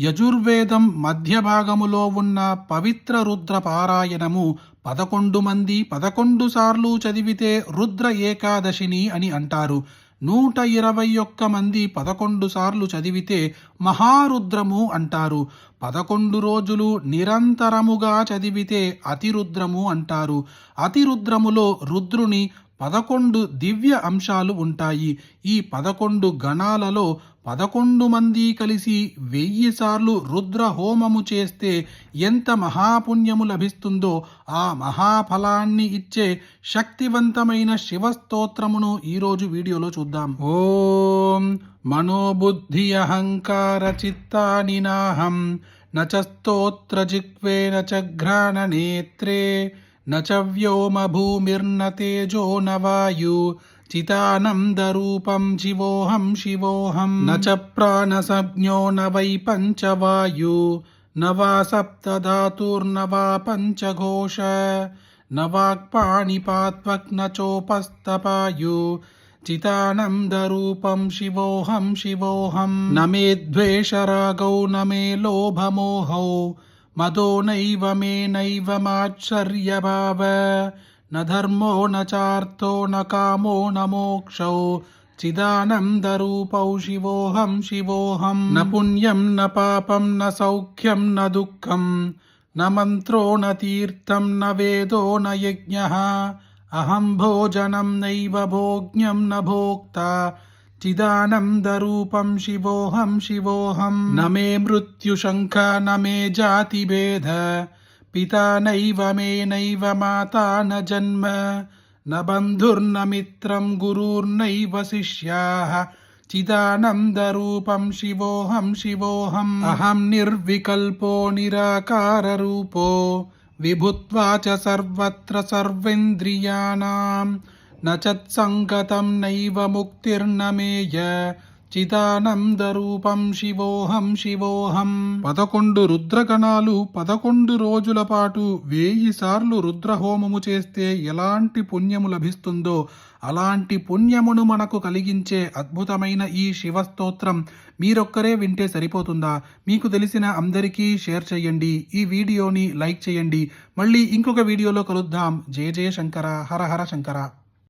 యజుర్వేదం మధ్య భాగములో ఉన్న పవిత్ర రుద్ర పారాయణము 11 మంది 11 సార్లు చదివితే రుద్ర ఏకాదశిని అని అంటారు. 121 మంది 11 సార్లు చదివితే మహారుద్రము అంటారు. 11 రోజులు నిరంతరముగా చదివితే అతిరుద్రము అంటారు. అతిరుద్రములో రుద్రుని 11 దివ్య అంశాలు ఉంటాయి. ఈ 11 గణాలలో 11 మంది కలిసి 1000 సార్లు రుద్ర హోమము చేస్తే ఎంత మహాపుణ్యము లభిస్తుందో ఆ మహాఫలాన్ని ఇచ్చే శక్తివంతమైన శివస్తోత్రమును ఈరోజు వీడియోలో చూద్దాం. ఓం మనోబుద్ధి అహంకార చిత్తాని నాహం నచ స్తోత్ర జిహ్వే నచ ఘ్రాణ నేత్రే నచ వ్యోమ భూమిర్న తేజో న వాయు చిదానందరూపం శివోహం శివోహం న చ ప్రాణసజ్ఞో న వై పంచవాయు న వా సప్తధాతుర్న వా పంచఘోష న వాక్పాణిపాత్వక్ న చోపస్తపాయు చిదానందరూపం శివోహం శివోహం న మే ద్వేషరాగౌ న మే లోభమోహౌ మదో నైవ మే నైవ మాశ్చర్యభావ న ధర్మో న చార్థో న కామో న మోక్షౌ చిదానందరూపౌ శివోహం శివోహం న పుణ్యం న పాపం న సౌఖ్యం న దుఃఖం న మంత్రో న తీర్థం న వేదో న యజ్ఞః అహం భోజనం నైవ భోగ్యం న భోక్తా చిదానందరూపం శివోహం శివోహం న మే మృత్యుశంఖ న మే జాతిభేద పితా నైవ మే నైవ మాతా న జన్మ న బంధుర్న మిత్రం గురుర్నైవ శిష్యాః చిదానందరూపం శివోహం శివోహం అహం నిర్వికల్పో నిరాకారరూపో విభుత్వా చ సర్వత్ర సర్వేంద్రియాణాం న చత్సంగతం నైవ ముక్తిర్న మేయ చిదానందరూపం శివోహం శివోహం 11 రుద్రగణాలు 11 రోజుల పాటు 1000 సార్లు రుద్రహోమము చేస్తే ఎలాంటి పుణ్యము లభిస్తుందో అలాంటి పుణ్యమును మనకు కలిగించే అద్భుతమైన ఈ శివస్తోత్రం మీరొక్కరే వింటే సరిపోతుందా? మీకు తెలిసిన అందరికీ షేర్ చేయండి. ఈ వీడియోని లైక్ చేయండి. మళ్ళీ ఇంకొక వీడియోలో కలుద్దాం. జయ జయ శంకర, హర హర శంకర.